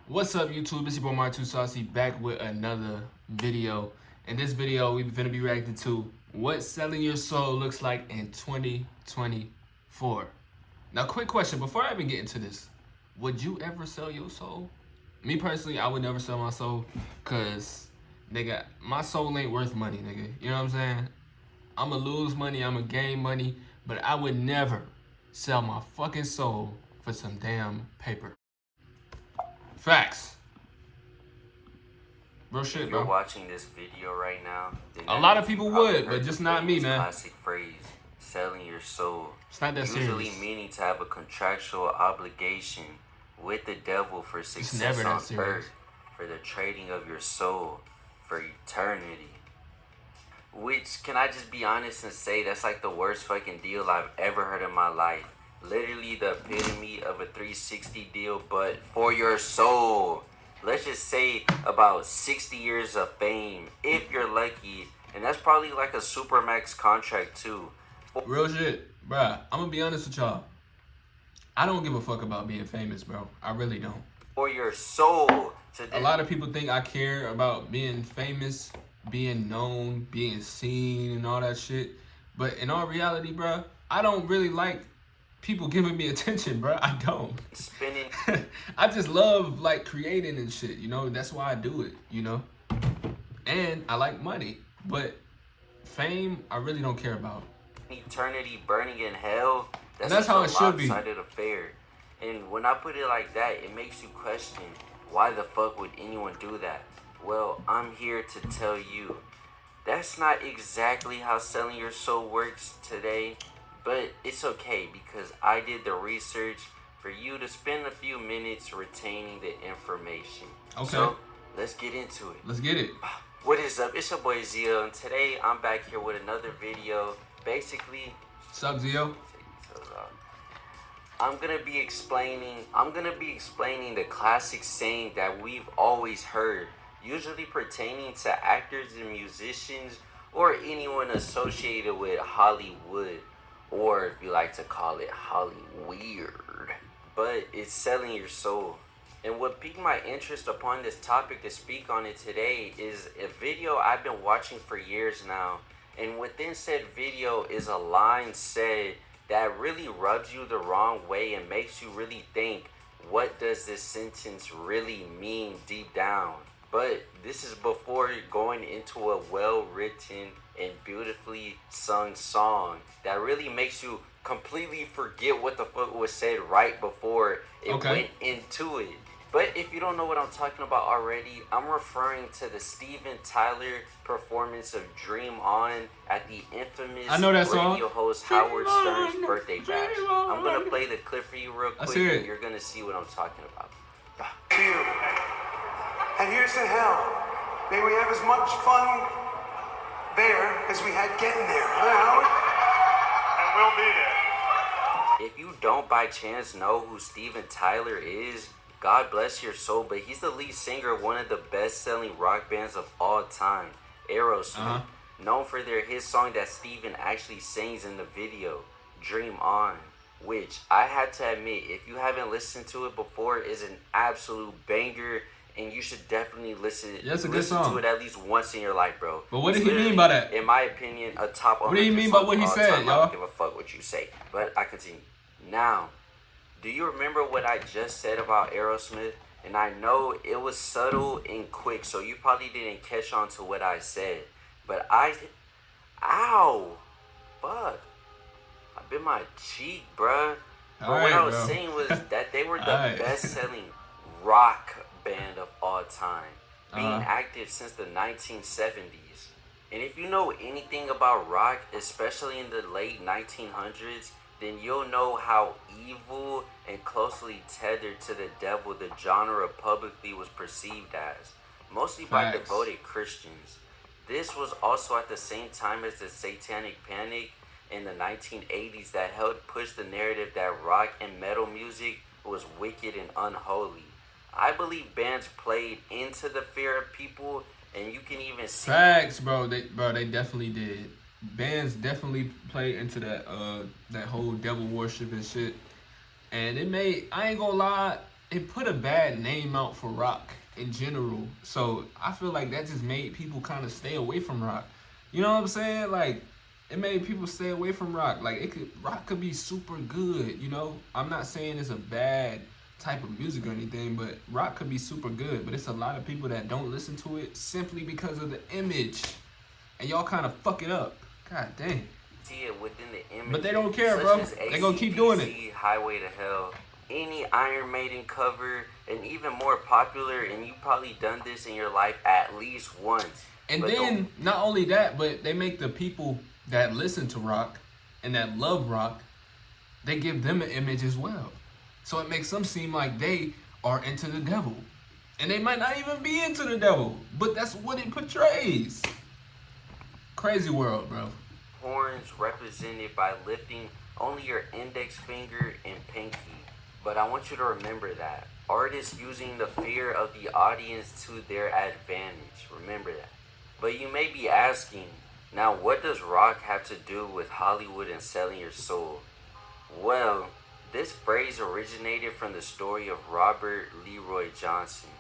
What's up, YouTube? It's your boy Mark 2 Saucy back with another video. In this video, we're gonna be reacting to what selling your soul looks like in 2024. Now, quick question before I even get into this: would you ever sell your soul? Me personally, I would never sell my soul, cause nigga, my soul ain't worth money, nigga. You know what I'm saying? I'ma lose money, I'ma gain money, but I would never sell my fucking soul for some damn paper. Facts. Real shit, If you're bro. watching this video right now, then A that lot of means you people probably would, heard but the just not me, famous man. classic phrase, selling your soul. It's not that Usually serious. meaning to have a contractual obligation with the devil for It's success never that on serious. earth, for the trading of your soul for eternity. Which, can I just be honest and say, that's like the worst fucking deal I've ever heard in my life. Literally the epitome of a 360 deal, but for your soul. Let's just say about 60 years of fame, if you're lucky. And that's probably like a Supermax contract too. Real shit, bruh. I'm gonna be honest with y'all. I don't give a fuck about being famous, bro. I really don't. For your soul. A lot of people think I care about being famous, being known, being seen, and all that shit. But in all reality, bruh, I don't really like people giving me attention, bruh. I don't. Spinning. I just love like creating and shit, you know. That's why I do it, you know. And I like money, but fame, I really don't care about. Eternity burning in hell. That's how it should be. Lopsided affair. And when I put it like that, it makes you question, why the fuck would anyone do that? Well, I'm here to tell you, that's not exactly how selling your soul works today, but it's okay because I did the research for you to spend a few minutes retaining the information. Okay. So, let's get into it. Let's get it. What is up? It's your boy Zio, and today I'm back here with another video. Basically, What's up, Zio? I'm gonna be explaining the classic saying that we've always heard, usually pertaining to actors and musicians or anyone associated with Hollywood, or if you like to call it Hollyweird. But it's selling your soul. And what piqued my interest upon this topic to speak on it today is a video I've been watching for years now. And within said video is a line said that really rubs you the wrong way and makes you really think, what does this sentence really mean deep down? But this is before going into a well-written and beautifully sung song that really makes you completely forget what the fuck was said right before it went into it. But if you don't know what I'm talking about already, I'm referring to the Steven Tyler performance of Dream On at the infamous radio host Howard Stern's birthday bash. I'm going to play the clip for you real quick and you're going to see what I'm talking about. To you. And here's to hell. May we have as much fun there as we had getting there, huh, Howard? And we'll be there. If you don't by chance know who Steven Tyler is, God bless your soul, but he's the lead singer of one of the best-selling rock bands of all time, Aerosmith, known for their hit song that Steven actually sings in the video, Dream On, which I had to admit, if you haven't listened to it before, is an absolute banger, and you should definitely listen to it at least once in your life, bro. But what did he mean by that? In my opinion, a top 100 What do you mean by what he said, y'all? I don't give a fuck what you say, but I continue. Now, do you remember what I just said about Aerosmith? And I know it was subtle and quick, so you probably didn't catch on to what I said. But ow, fuck, I bit my cheek, bruh. But what I was saying was that they were the best-selling rock band of all time, being active since the 1970s. And if you know anything about rock, especially in the late 1900s, then you'll know how evil and closely tethered to the devil the genre publicly was perceived as, mostly by devoted Christians. This was also at the same time as the Satanic Panic in the 1980s that helped push the narrative that rock and metal music was wicked and unholy. I believe bands played into the fear of people, and you can even see... Facts, bro. They definitely did. Bands definitely play into that that whole devil worship and shit. And it made, I ain't gonna lie, it put a bad name out for rock in general. So I feel like that just made people kind of stay away from rock. You know what I'm saying? Like it made people stay away from rock. Like rock could be super good, you know? I'm not saying it's a bad type of music or anything, but rock could be super good. But it's a lot of people that don't listen to it simply because of the image. And y'all kind of fuck it up. God dang. See it within the image. But they don't care, bro. They gonna keep doing it. Highway to Hell, any Iron Maiden cover, and even more popular, and you probably done this in your life at least once. And then, not only that, but they make the people that listen to rock and that love rock, they give them an image as well. So it makes them seem like they are into the devil. And they might not even be into the devil, but that's what it portrays. Crazy world, bro. Horns represented by lifting only your index finger and pinky. But I want you to remember that. Artists using the fear of the audience to their advantage. Remember that. But you may be asking, now what does rock have to do with Hollywood and selling your soul? Well, this phrase originated from the story of Robert Leroy Johnson.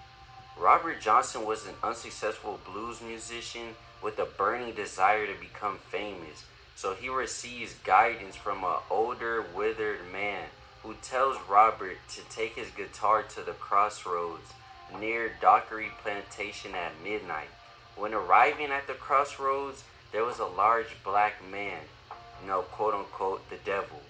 Robert Johnson was an unsuccessful blues musician with a burning desire to become famous. So he receives guidance from an older, withered man who tells Robert to take his guitar to the crossroads near Dockery Plantation at midnight. When arriving at the crossroads, there was a large black man, quote unquote, the devil,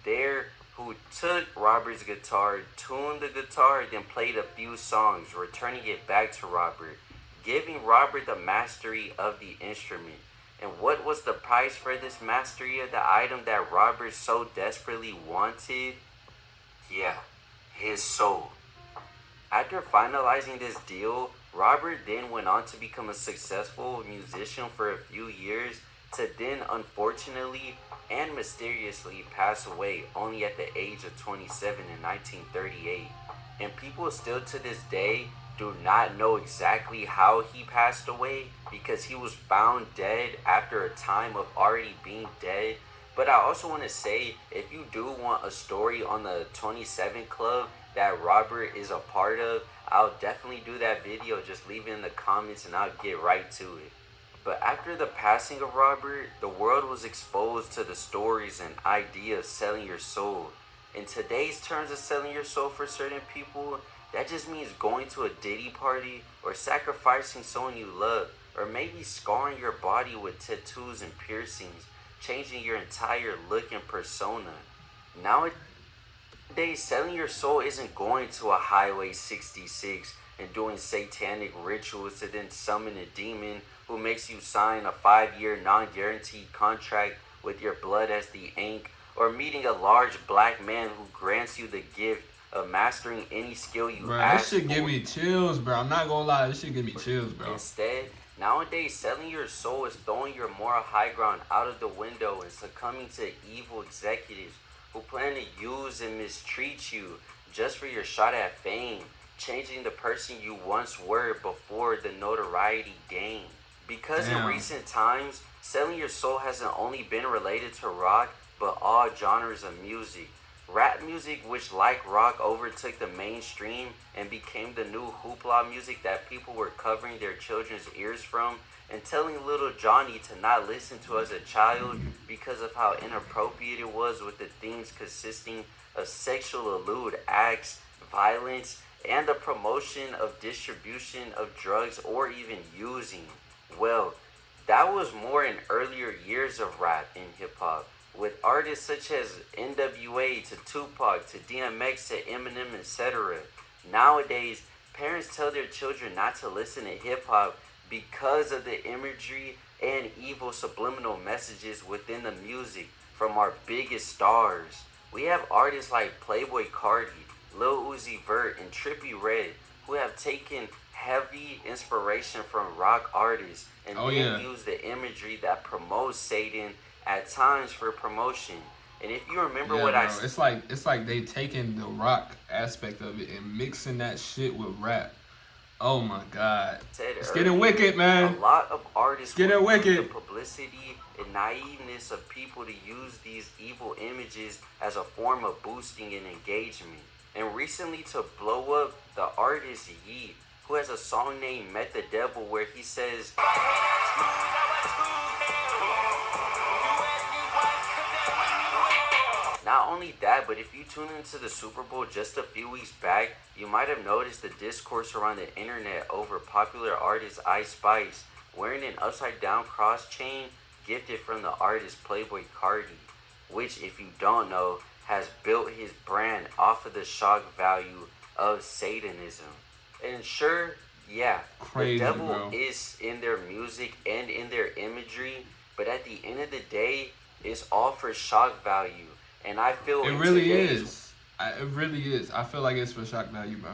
there who took Robert's guitar, tuned the guitar, then played a few songs, returning it back to Robert, giving Robert the mastery of the instrument. And what was the price for this mastery of the item that Robert so desperately wanted? Yeah, his soul. After finalizing this deal, Robert then went on to become a successful musician for a few years, to then unfortunately and mysteriously pass away only at the age of 27 in 1938. And people still to this day do not know exactly how he passed away, because he was found dead after a time of already being dead. But I also want to say, if you do want a story on the 27 Club that Robert is a part of, I'll definitely do that video. Just leave it in the comments and I'll get right to it. But after the passing of Robert, the world was exposed to the stories and idea of selling your soul. In today's terms of selling your soul for certain people, that just means going to a Diddy party or sacrificing someone you love, or maybe scarring your body with tattoos and piercings, changing your entire look and persona. Nowadays, selling your soul isn't going to a Highway 66 and doing satanic rituals to then summon a demon who makes you sign a 5-year non-guaranteed contract with your blood as the ink, or meeting a large black man who grants you the gift of mastering any skill you ask for. This shit give me chills, bro. I'm not gonna lie, this shit give me chills, bro. Instead, nowadays, selling your soul is throwing your moral high ground out of the window and succumbing to evil executives who plan to use and mistreat you just for your shot at fame, changing the person you once were before the notoriety gained. Because in recent times, selling your soul hasn't only been related to rock, but all genres of music. Rap music, which like rock overtook the mainstream and became the new hoopla music that people were covering their children's ears from and telling little Johnny to not listen to as a child because of how inappropriate it was, with the themes consisting of sexual lewd acts, violence, and the promotion of distribution of drugs or even using. Well, that was more in earlier years of rap and hip-hop, with artists such as NWA to Tupac to DMX to Eminem, etc. Nowadays, parents tell their children not to listen to hip-hop because of the imagery and evil subliminal messages within the music from our biggest stars. We have artists like Playboi Carti, Lil Uzi Vert, and Trippie Redd who have taken heavy inspiration from rock artists and use the imagery that promotes Satan at times for promotion. And if you remember it's like they taking the rock aspect of it and mixing that shit with rap. Oh my God, it's getting wicked, man. A lot of artists getting wicked. The publicity and naiveness of people to use these evil images as a form of boosting and engagement. And recently to blow up the artist Yeet, who has a song named Met the Devil where he says, not only that, but if you tune into the Super Bowl just a few weeks back, you might have noticed the discourse around the internet over popular artist Ice Spice wearing an upside down cross chain gifted from the artist Playboy Cardi, which, if you don't know, has built his brand off of the shock value of Satanism. And sure, yeah, Crazy, the devil bro. is in their music and in their imagery, but at the end of the day, it's all for shock value. And I feel It really is. It really is. I feel like it's for shock value, bro.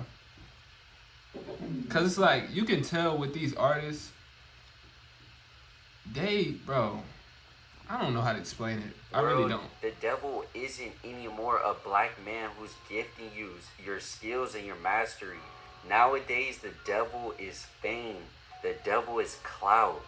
Cause it's like you can tell with these artists, bro. I don't know how to explain it. I really don't. The devil isn't anymore a black man who's gifting you your skills and your mastery. Nowadays, the devil is fame. The devil is clout.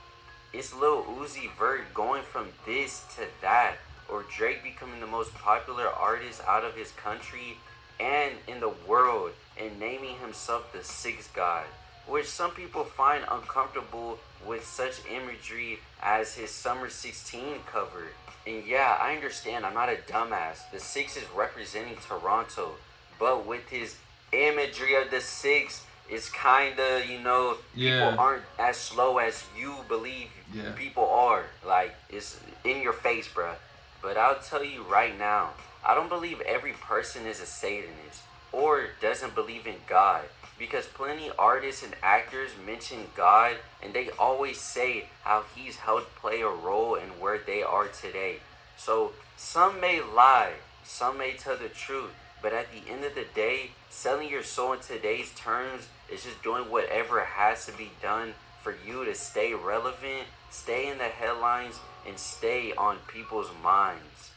It's Lil Uzi Vert going from this to that, or Drake becoming the most popular artist out of his country and in the world and naming himself the sixth god, which some people find uncomfortable with such imagery as his Summer 16 cover. And yeah, I understand, I'm not a dumbass. The six is representing Toronto, but with his imagery of the six, it's kinda, Yeah. people aren't as slow as you believe Yeah. people are. Like, it's in your face, bruh. But I'll tell you right now, I don't believe every person is a Satanist or doesn't believe in God, because plenty artists and actors mention God and they always say how he's helped play a role in where they are today. So some may lie, some may tell the truth, but at the end of the day, selling your soul in today's terms is just doing whatever has to be done for you to stay relevant, stay in the headlines, and stay on people's minds.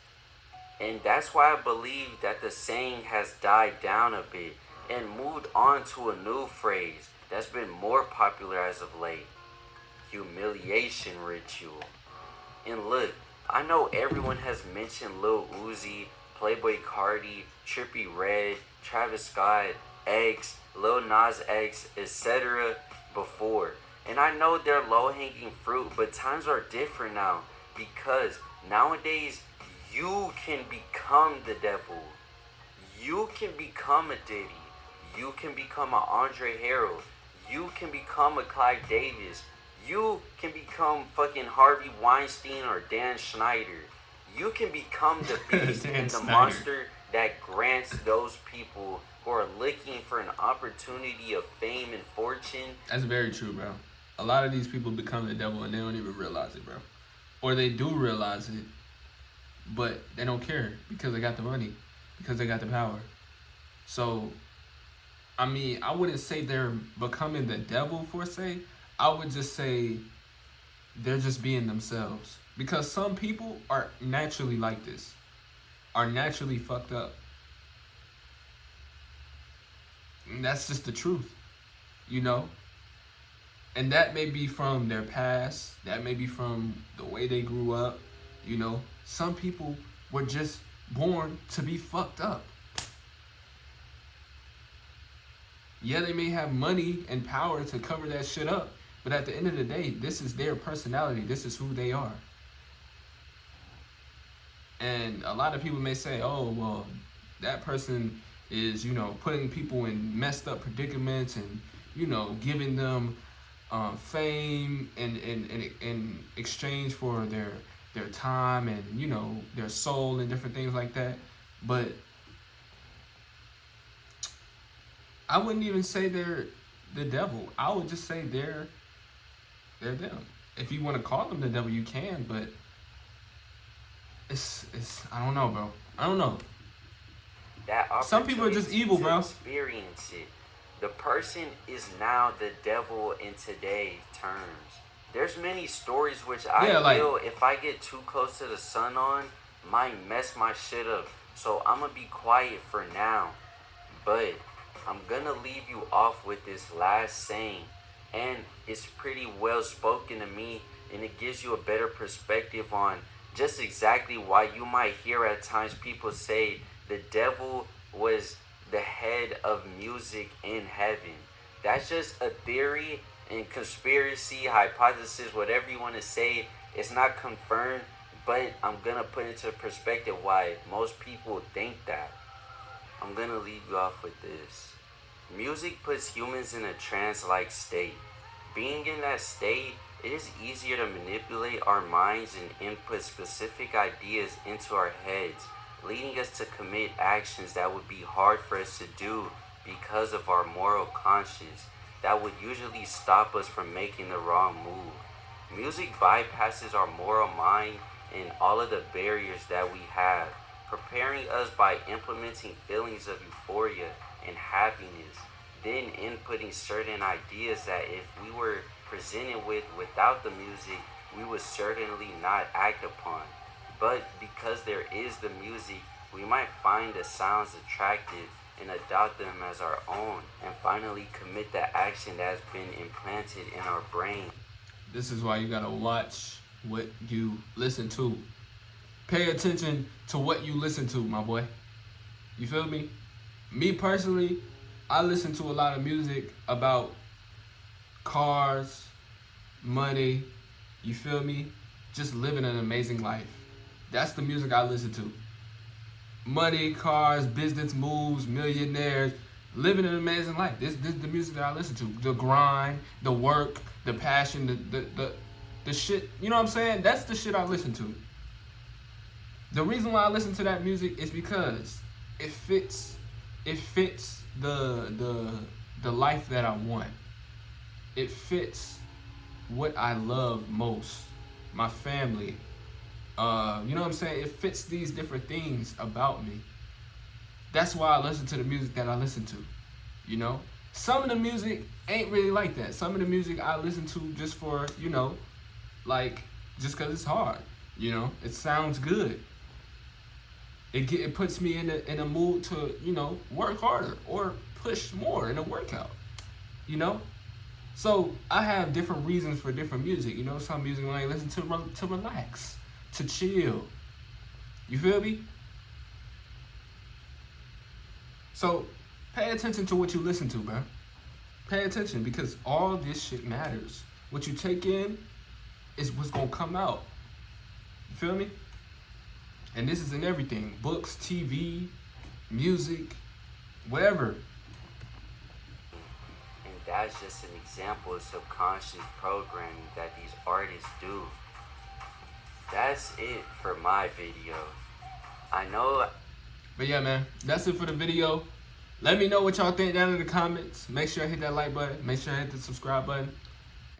And that's why I believe that the saying has died down a bit and moved on to a new phrase that's been more popular as of late: humiliation ritual. And look, I know everyone has mentioned Lil Uzi, Playboy Cardi, Trippie Redd, Travis Scott, X, Lil Nas X, etc. before. And I know they're low-hanging fruit, but times are different now, because nowadays you can become the devil. You can become a Diddy. You can become a Andre Harrell. You can become a Clyde Davis. You can become fucking Harvey Weinstein or Dan Schneider. You can become the beast Dan and the Snyder. monster that grants those people who are looking for an opportunity of fame and fortune. That's very true, bro. A lot of these people become the devil and they don't even realize it, bro. Or they do realize it, but they don't care because they got the money, because they got the power. So, I mean, I wouldn't say they're becoming the devil for se. I would just say they're just being themselves. Because some people are naturally like this, are naturally fucked up. And that's just the truth, you know? And that may be from their past, that may be from the way they grew up, you know? Some people were just born to be fucked up. Yeah, they may have money and power to cover that shit up, but at the end of the day, this is their personality, this is who they are. And a lot of people may say, oh, well, that person is, putting people in messed up predicaments and, giving them fame in exchange for their time and, their soul and different things like that. But I wouldn't even say they're the devil. I would just say they're them. If you want to call them the devil, you can, but it's I don't know, bro. I don't know. Some people are just evil, bro. Experience it. The person is now the devil in today's terms. There's many stories which I feel if I get too close to the sun on, might mess my shit up. So I'm gonna be quiet for now. But I'm gonna leave you off with this last saying. And it's pretty well spoken to me, and it gives you a better perspective on just exactly why you might hear at times people say the devil was the head of music in heaven. That's just a theory and conspiracy, hypothesis, whatever you want to say. It's not confirmed, but I'm gonna put into perspective why most people think that. I'm gonna leave you off with this. Music puts humans in a trance-like state. Being in that state, it is easier to manipulate our minds and input specific ideas into our heads, leading us to commit actions that would be hard for us to do because of our moral conscience that would usually stop us from making the wrong move. Music bypasses our moral mind and all of the barriers that we have, preparing us by implementing feelings of euphoria and happiness, then inputting certain ideas that if we were presented with without the music, we would certainly not act upon. But because there is the music, we might find the sounds attractive and adopt them as our own, and finally commit the action that has been implanted in our brain. This is why you gotta watch what you listen to. Pay attention to what you listen to, my boy. You feel me? Me personally, I listen to a lot of music about cars, money, you feel me? Just living an amazing life. That's the music I listen to. Money, cars, business moves, millionaires, living an amazing life. This the music that I listen to. The grind, the work, the passion, the shit. You know what I'm saying? That's the shit I listen to. The reason why I listen to that music is because it fits the life that I want. It fits what I love most. My family. You know what I'm saying? It fits these different things about me. That's why I listen to the music that I listen to. You know? Some of the music ain't really like that. Some of the music I listen to just for, you know, like, just because it's hard. You know? It sounds good. It puts me in a mood to, you know, work harder or push more in a workout. You know? So I have different reasons for different music. You know, some music I listen to relax, to chill. You feel me? So pay attention to what you listen to, bro. Pay attention, because all this shit matters. What you take in is what's gonna come out. You feel me? And this is in everything. Books, TV, music, whatever. And that's just an example of subconscious programming that these artists do. That's it for my video. I know. But yeah, man, that's it for the video. Let me know what y'all think down in the comments. Make sure I hit that like button. Make sure I hit the subscribe button.